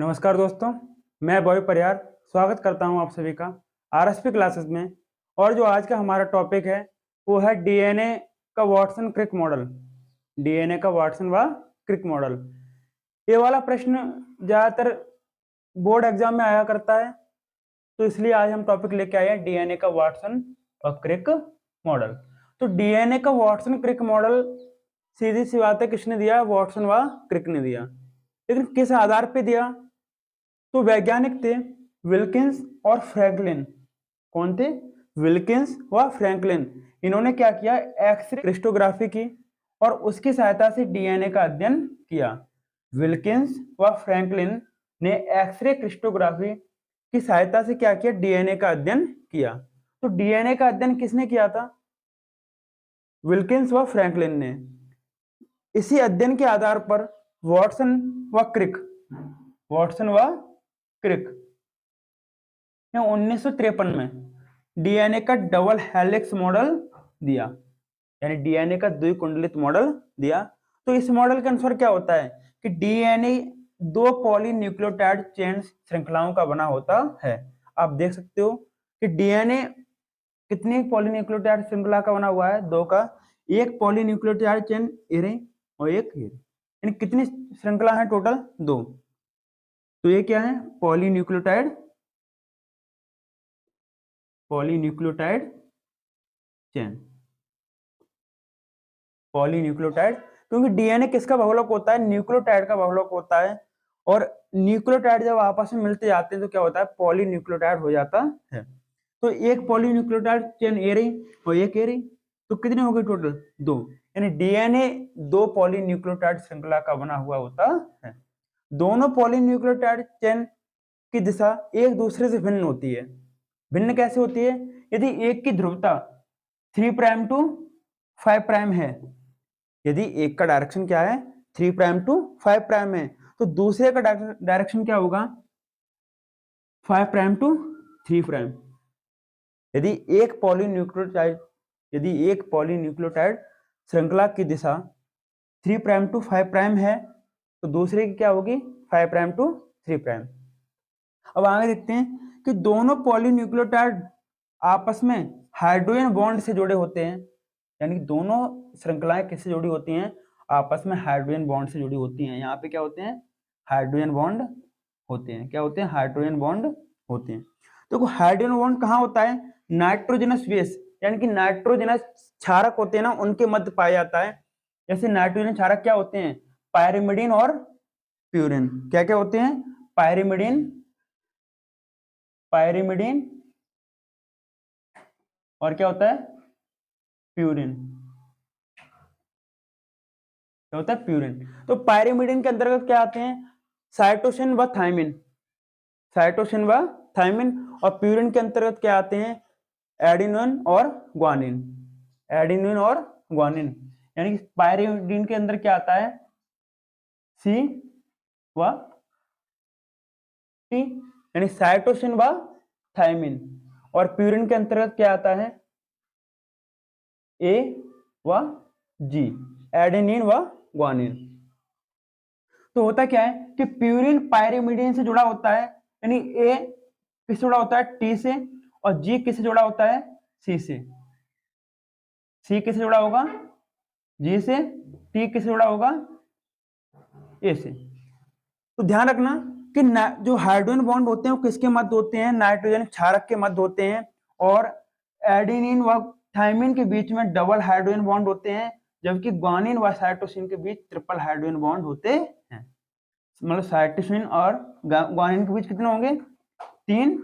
नमस्कार दोस्तों, मैं बॉय परियार स्वागत करता हूं आप सभी का आरएसपी क्लासेस में। और जो आज का हमारा टॉपिक है वो है डीएनए का वाटसन क्रिक मॉडल। डीएनए का वाटसन व क्रिक मॉडल, ये वाला प्रश्न ज़्यादातर बोर्ड एग्जाम में आया करता है, तो इसलिए आज हम टॉपिक लेके आए हैं डीएनए का वाटसन और क्रिक मॉडल। तो डीएनए का वाटसन क्रिक मॉडल सीधी सी बात है, किसने दिया? वाटसन व क्रिक ने दिया। लेकिन किस आधार पे दिया? तो वैज्ञानिक थे विल्किंस और फ्रैंकलिन। कौन थे? विल्किंस व फ्रैंकलिन। इन्होंने क्या किया? एक्सरे क्रिस्टोग्राफी की और उसकी सहायता से डीएनए का अध्ययन किया। विल्किंस व फ्रैंकलिन ने एक्सरे क्रिस्टोग्राफी की सहायता से क्या किया? डीएनए का अध्ययन किया। तो डीएनए का अध्ययन किसने किया था? विल्किंस व फ्रैंकलिन ने। इसी अध्ययन के आधार पर वाटसन व क्रिक ने 1953 में डीएनए का डबल हेलिक्स मॉडल दिया, यानी डीएनए का द्विकुंडलित मॉडल दिया। तो इस मॉडल के अनुसार क्या होता है कि डीएनए दो पॉलीन्यूक्लियोटाइड चेन श्रृंखलाओं का बना होता है। आप देख सकते हो कि डीएनए कितनी पॉलीन्यूक्लियोटाइड श्रृंखला का बना हुआ है? दो का। एक पॉलीन्यूक्लियोटाइड चेन एरे और एक एरे, यानी कितनी श्रृंखला है टोटल? दो। तो ये क्या है? Polynucleotide chain, polynucleotide. क्योंकि डीएनए किसका बहुलक होता है? न्यूक्लियोटाइड का बहुलक होता है। और न्यूक्लियोटाइड जब आपस में मिलते जाते हैं तो क्या होता है? पॉलीन्यूक्लियोटाइड हो जाता है। तो एक पॉलीन्यूक्लियोटाइड चेन ए रही और एक ए रही, तो कितने हो गए टोटल? दो। यानी डीएनए दो पॉलीन्यूक्लियोटाइड श्रृंखला का बना हुआ होता है। दोनों पॉलीन्यूक्लियोटाइड चेन की दिशा एक दूसरे से भिन्न होती है। भिन्न कैसे होती है? यदि एक की ध्रुवता 3 प्राइम टू 5 प्राइम है, यदि एक का डायरेक्शन क्या है? 3 प्राइम टू 5 प्राइम है, तो दूसरे का डायरेक्शन क्या होगा? 5 प्राइम टू 3 प्राइम। यदि एक पॉलीन्यूक्लियोटाइड श्रृंखला की दिशा 3 प्राइम टू 5 प्राइम है, तो दूसरे की क्या होगी? 5 प्राइम टू 3 प्राइम। अब आगे देखते हैं कि दोनों पॉलीन्यूक्लियोटाइड आपस में हाइड्रोजन बॉन्ड से जुड़े होते हैं। यानी कि दोनों श्रृंखलाएं किससे जुड़ी होती हैं? आपस में हाइड्रोजन बॉन्ड से जुड़ी होती हैं। यहाँ पे क्या होते हैं? हाइड्रोजन बॉन्ड होते हैं। क्या होते हैं? हाइड्रोजन बॉन्ड होते हैं। तो हाइड्रोजन बॉन्ड कहाँ होता है? नाइट्रोजनस बेस, यानी कि नाइट्रोजनस क्षारक होते हैं ना, उनके मध्य पाया जाता है। जैसे नाइट्रोजन क्षारक क्या होते हैं? पायरिमिडीन और प्यूरिन। क्या क्या होते हैं? पायरिमिडीन और क्या होता है? प्यूरिन। क्या होता है? प्यूरिन। तो पायरिमिडीन के अंतर्गत क्या आते हैं? साइटोसिन व थायमिन। और प्यूरिन के अंतर्गत क्या आते हैं? एडिनिन और ग्वानिन। यानी कि पायरिमिडीन के अंदर क्या आता है? सी व टी, यानी साइटोसिन व थायमिन। और प्यूरिन के अंतर्गत क्या आता है? ए व जी, एडेनिन व ग्वानिन। तो होता क्या है कि प्यूरिन पायरिमिडीन से जुड़ा होता है, यानी ए किससे जुड़ा होता है? टी से। और जी किससे जुड़ा होता है? सी से। सी किससे जुड़ा होगा? जी से। टी किससे जुड़ा होगा? ए से। तो ध्यान रखना कि जो हाइड्रोजन बॉन्ड होते हैं वो किसके मध्य होते हैं? नाइट्रोजन क्षारक के मध्य होते हैं। और एडेनिन व थायमिन के बीच में डबल हाइड्रोजन बॉन्ड होते हैं, जबकि ग्वानिन व साइटोसिन के बीच ट्रिपल हाइड्रोजन बॉन्ड होते हैं। मतलब साइटोसिन और ग्वानिन के बीच कितने होंगे? 3।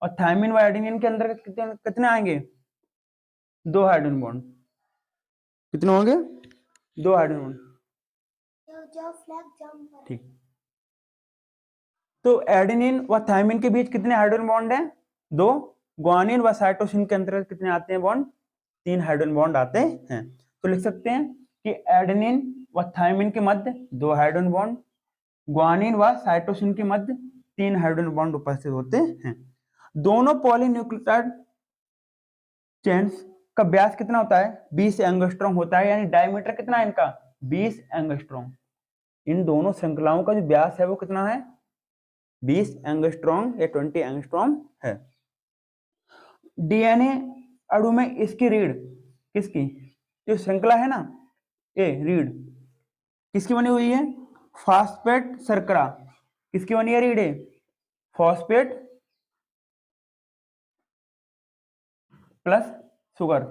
और थायमिन व एडेनिन के अंदर कितने आएंगे? 2 हाइड्रोजन बॉन्ड। कितने होंगे? 2 हाइड्रोजन बॉन्ड। ठीक। तो एडेनिन व थायमिन के बीच कितने हाइड्रोजन बॉन्ड हैं? 2। ग्वानिन व साइटोसिन के अंतर्गत कितने आते हैं बॉन्ड? 3 हाइड्रोजन बॉन्ड आते हैं। तो लिख सकते हैं कि एडेनिन व थायमिन के मध्य 2 हाइड्रोजन बॉन्ड, ग्वानिन व साइटोसिन के मध्य 3 हाइड्रोजन बॉन्ड उपस्थित होते हैं। दोनों पॉलीन्यूक्लियोटाइड चेन्स का व्यास कितना होता है? 20 एंगस्ट्रॉम होता है। यानी डायमीटर कितना है इनका? 20 एंगस्ट्रॉम। इन दोनों श्रृंखलाओं का जो व्यास है वो कितना है? 20 एंगस्ट्रॉम या 20 एंगस्ट्रॉम है। डीएनए अणु में इसकी रीढ़, किसकी, जो श्रृंखला है ना ए, रीढ़ किसकी बनी हुई है, फॉस्फेट शर्करा, किसकी बनी है रीढ़, phosphate plus sugar,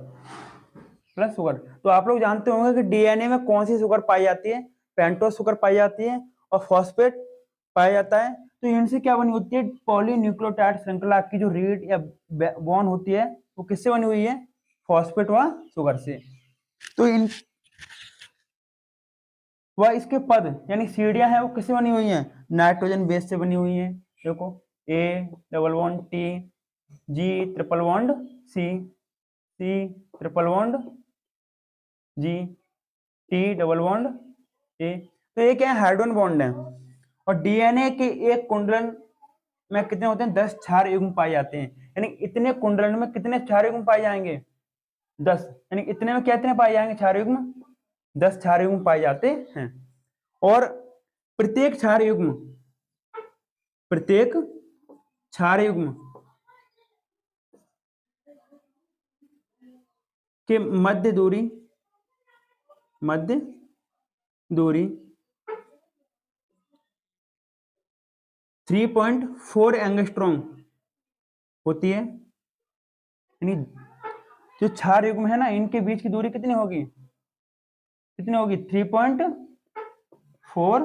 plus sugar. तो आप लोग जानते होंगे कि डीएनए में कौन सी शुगर पाई जाती है, पेंटोस शुगर पाई जाती है और फॉस्फेट पाया जाता है। तो इनसे क्या बनी होती है, पॉलीन्यूक्लियोटाइड श्रृंखला की जो रीढ़ या बॉन्ड होती है वो किससे बनी हुई है, फॉस्फेट व शुगर से। तो इन वह इसके पद यानी सीढ़ियां हैं वो किससे बनी हुई हैं, नाइट्रोजन बेस से बनी हुई हैं। देखो A double bond T, G triple bond C, C triple bond G, T double bond A। तो ये क्या है, हाइड्रोजन बॉन्ड है। और डीएनए के एक कुंडलन में कितने होते हैं, 10 क्षार युग्म पाए जाते हैं। यानी इतने कुंडलन में कितने क्षार युग्म पाए जाएंगे, 10। यानी इतने में कितने पाए जाएंगे क्षार युग्म, 10 क्षार युग्म पाए जाते हैं। और प्रत्येक क्षार युग्म, प्रत्येक क्षार युग्म के मध्य दूरी 3.4 एंगस्ट्रॉम होती है। यानी जो क्षार युग्म है ना इनके बीच की दूरी कितनी होगी, 3.4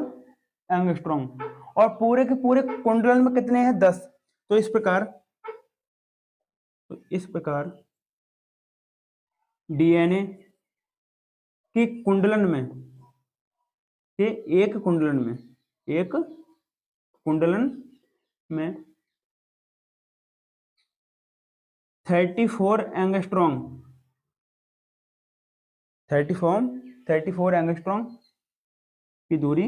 एंगस्ट्रॉम। और पूरे के पूरे कुंडलन में कितने हैं, 10। तो इस प्रकार डीएनए की कुंडलन में, के एक कुंडलन में 34 एंगस्ट्रॉम 34 एंगस्ट्रॉम की दूरी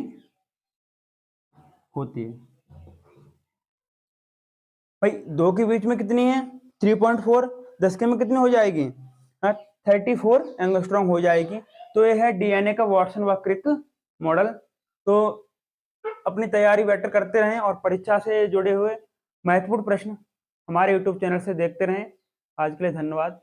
होती है। भाई दो के बीच में कितनी है, 3.4, 10 के में कितनी हो जाएगी, 34 एंगस्ट्रॉम हो जाएगी। तो यह है डीएनए का वाटसन व क्रिक मॉडल। तो अपनी तैयारी बेटर करते रहें और परीक्षा से जुड़े हुए महत्वपूर्ण प्रश्न हमारे YouTube चैनल से देखते रहें। आज के लिए धन्यवाद।